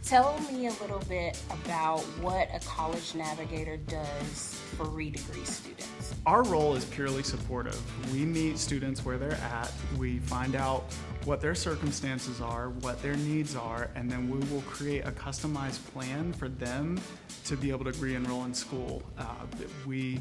Tell me a little bit about what a college navigator does for re-degree students. Our role is purely supportive. We meet students where they're at, we find out what their circumstances are, what their needs are, and then we will create a customized plan for them to be able to re-enroll in school. We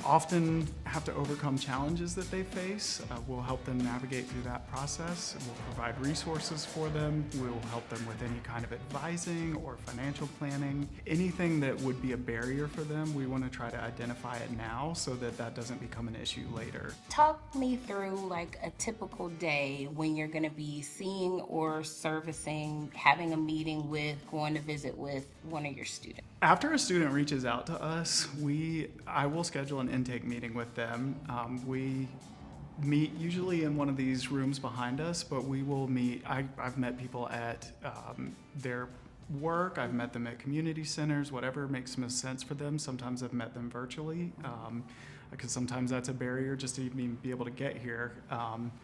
often have to overcome challenges that they face. We'll help them navigate through that process. We'll provide resources for them. We'll help them with any kind of advising or financial planning. Anything that would be a barrier for them, we want to try to identify it now so that that doesn't become an issue later. Talk me through like a typical day when you're going to be seeing or servicing, having a meeting with, going to visit with one of your students. After a student reaches out to us, I will schedule an intake meeting with them. We meet usually in one of these rooms behind us, but we will meet. I've met people at their work. I've met them at community centers, whatever makes most sense for them. Sometimes I've met them virtually, because sometimes that's a barrier just to even be able to get here.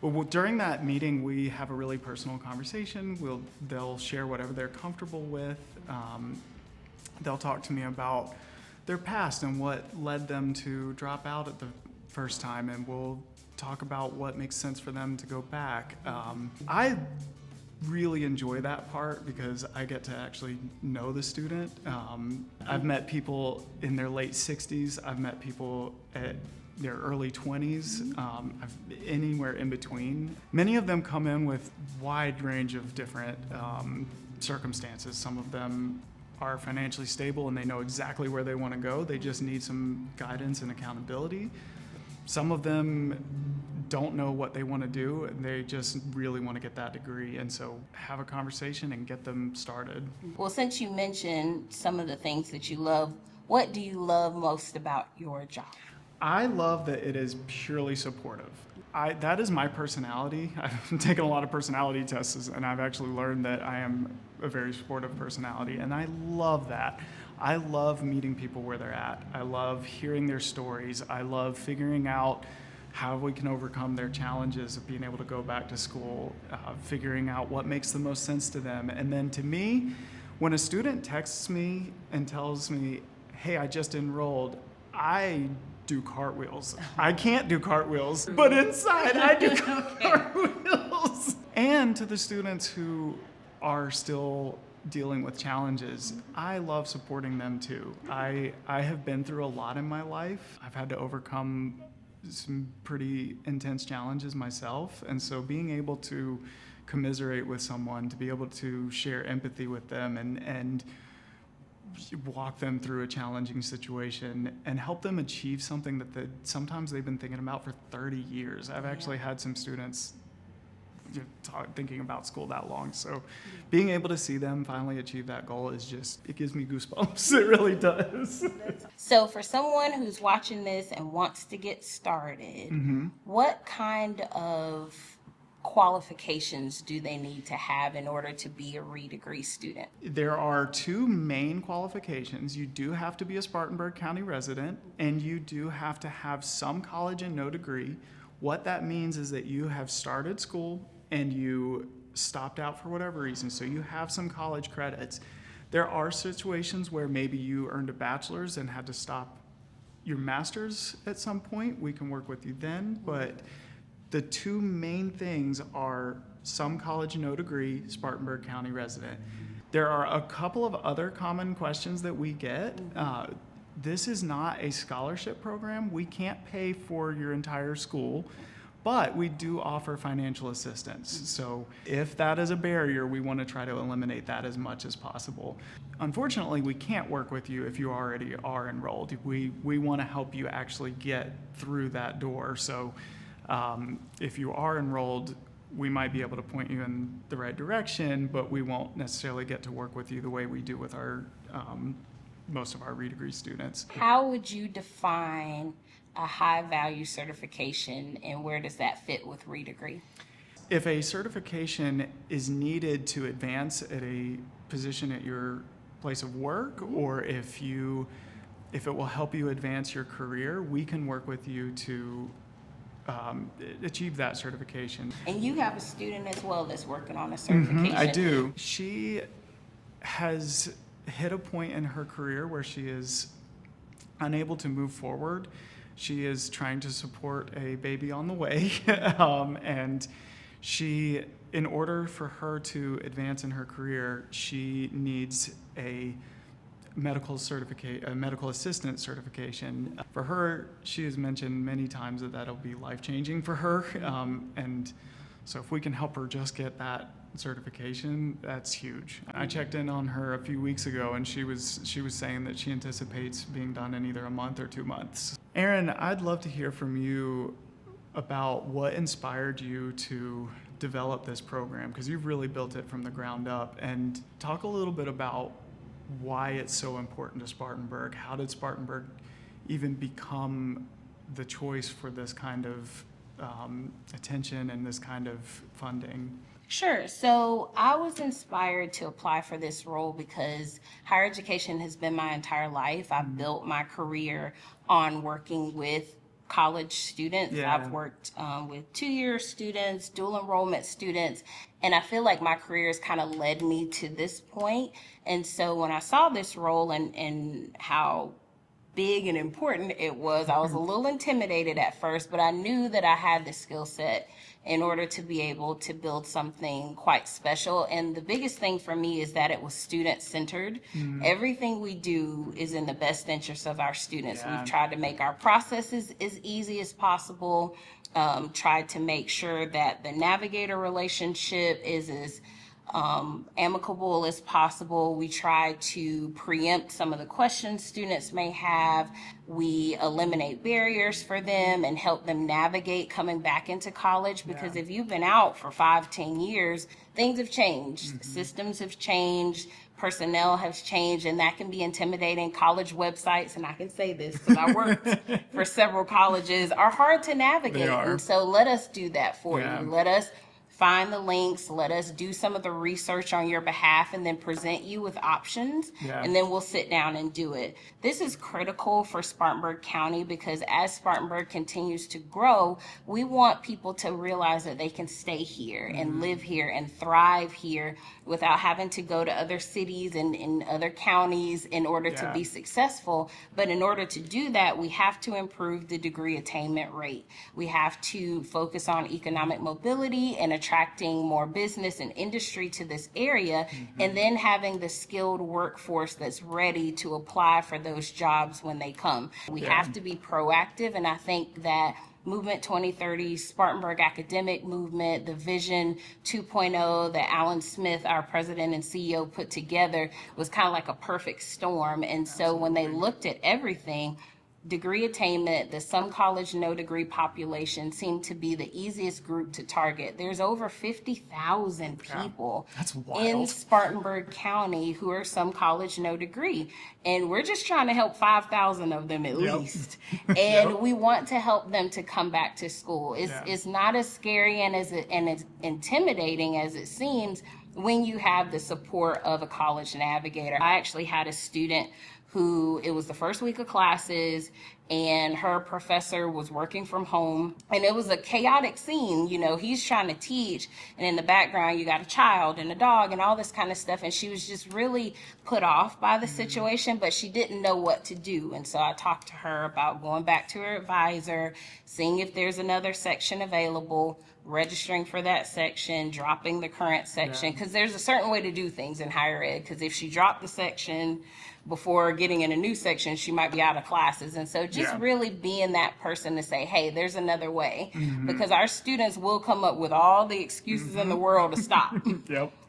But during that meeting, we have a really personal conversation. They'll share whatever they're comfortable with. They'll talk to me about their past and what led them to drop out at the first time, and we'll talk about what makes sense for them to go back. I really enjoy that part because I get to actually know the student. I've met people in their late 60s. I've met people at their early 20s, anywhere in between. Many of them come in with wide range of different circumstances. Some of them are financially stable and they know exactly where they want to go. They just need some guidance and accountability. Some of them don't know what they want to do, and they just really want to get that degree. And so have a conversation and get them started. Well, since you mentioned some of the things that you love, what do you love most about your job? I love that it is purely supportive. That is my personality. I've taken a lot of personality tests, and I've actually learned that I am a very supportive personality, and I love that. I love meeting people where they're at. I love hearing their stories. I love figuring out how we can overcome their challenges of being able to go back to school, figuring out what makes the most sense to them. And then to me, when a student texts me and tells me, hey, I just enrolled, I do cartwheels. I can't do cartwheels, but inside I do cartwheels. And to the students who are still dealing with challenges, I love supporting them too. I have been through a lot in my life. I've had to overcome some pretty intense challenges myself, and so being able to commiserate with someone, to be able to share empathy with them and walk them through a challenging situation and help them achieve something that sometimes they've been thinking about for 30 years. I've actually had some students thinking about school that long. So being able to see them finally achieve that goal is it gives me goosebumps. It really does. So for someone who's watching this and wants to get started, what kind of qualifications do they need to have in order to be a re-degree student? There are two main qualifications. You do have to be a Spartanburg County resident, and you do have to have some college and no degree. What that means is that you have started school and you stopped out for whatever reason, so you have some college credits. There are situations where maybe you earned a bachelor's and had to stop your master's at some point. We can work with you then, but the two main things are some college, no degree, Spartanburg County resident. There are a couple of other common questions that we get. This is not a scholarship program. We can't pay for your entire school, but we do offer financial assistance. So if that is a barrier, we want to try to eliminate that as much as possible. Unfortunately, we can't work with you if you already are enrolled. We want to help you actually get through that door. So if you are enrolled, we might be able to point you in the right direction, but we won't necessarily get to work with you the way we do with our most of our re-degree students. How would you define a high-value certification, and where does that fit with re-degree? If a certification is needed to advance at a position at your place of work, or if it will help you advance your career, we can work with you to achieve that certification. And you have a student as well that's working on a certification. I do. She has hit a point in her career where she is unable to move forward. She is trying to support a baby on the way, and in order for her to advance in her career, she needs a medical assistant certification. For her, she has mentioned many times that that'll be life-changing for her, and so if we can help her just get that certification, that's huge. I checked in on her a few weeks ago, and she was saying that she anticipates being done in either a month or 2 months. Erin, I'd love to hear from you about what inspired you to develop this program, because you've really built it from the ground up, and talk a little bit about why it's so important to Spartanburg. How did Spartanburg even become the choice for this kind of attention and this kind of funding? Sure. So I was inspired to apply for this role because higher education has been my entire life. I've built my career on working with college students. Yeah. I've worked with 2-year students, dual enrollment students, and I feel like my career has kind of led me to this point. And so when I saw this role and how big and important it was, I was a little intimidated at first, but I knew that I had the skill set in order to be able to build something quite special. And the biggest thing for me is that it was student-centered. Everything we do is in the best interest of our students. Yeah. We've tried to make our processes as easy as possible, tried to make sure that the navigator relationship is as amicable as possible. We try to preempt some of the questions students may have. We eliminate barriers for them and help them navigate coming back into college, because if you've been out for 5-10 years, things have changed. Systems have changed. Personnel has changed, and that can be intimidating. College websites, and I can say this because I worked for several colleges, are hard to navigate. They are. And so let us do that for Yeah. you. Let us find the links, let us do some of the research on your behalf, and then present you with options, and then we'll sit down and do it. This is critical for Spartanburg County because as Spartanburg continues to grow, we want people to realize that they can stay here and live here and thrive here without having to go to other cities and in other counties in order to be successful. But in order to do that, we have to improve the degree attainment rate. We have to focus on economic mobility and attracting more business and industry to this area, and then having the skilled workforce that's ready to apply for those jobs when they come. We have to be proactive, and I think that Movement 2030, Spartanburg Academic Movement, the Vision 2.0 that Alan Smith, our president and CEO, put together was kind of like a perfect storm. And so when they looked at everything, degree attainment, the some college no degree population seemed to be the easiest group to target. There's over 50,000 people That's wild. in Spartanburg County who are some college no degree, and we're just trying to help 5,000 of them at least. And we want to help them to come back to school. It's not as scary and as intimidating as it seems when you have the support of a college navigator. I actually had a student who, it was the first week of classes, and her professor was working from home, and it was a chaotic scene. You know, he's trying to teach, and in the background you got a child and a dog and all this kind of stuff, and she was just really put off by the situation, but she didn't know what to do. And so I talked to her about going back to her advisor, seeing if there's another section available, registering for that section, dropping the current section, because there's a certain way to do things in higher ed, because if she dropped the section before getting in a new section, she might be out of classes. And so just really being that person to say, hey, there's another way, because our students will come up with all the excuses in the world to stop.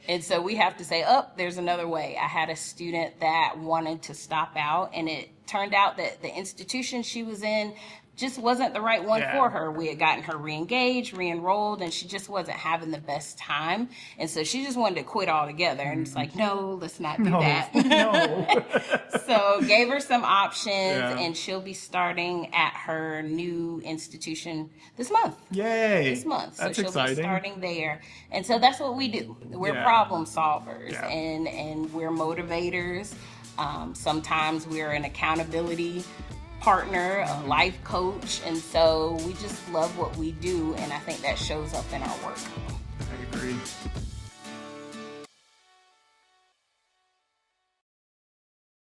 And so we have to say, oh, there's another way. I had a student that wanted to stop out, and it turned out that the institution she was in just wasn't the right one for her. We had gotten her re-engaged, re-enrolled, and she just wasn't having the best time. And so she just wanted to quit altogether. And it's like, no, let's not do that. So gave her some options, and she'll be starting at her new institution this month. Yay! This month. So That's she'll exciting. be starting there. And so that's what we do. We're problem solvers, and we're motivators. Sometimes we're an accountability partner, a life coach, and so we just love what we do, and I think that shows up in our work. I agree.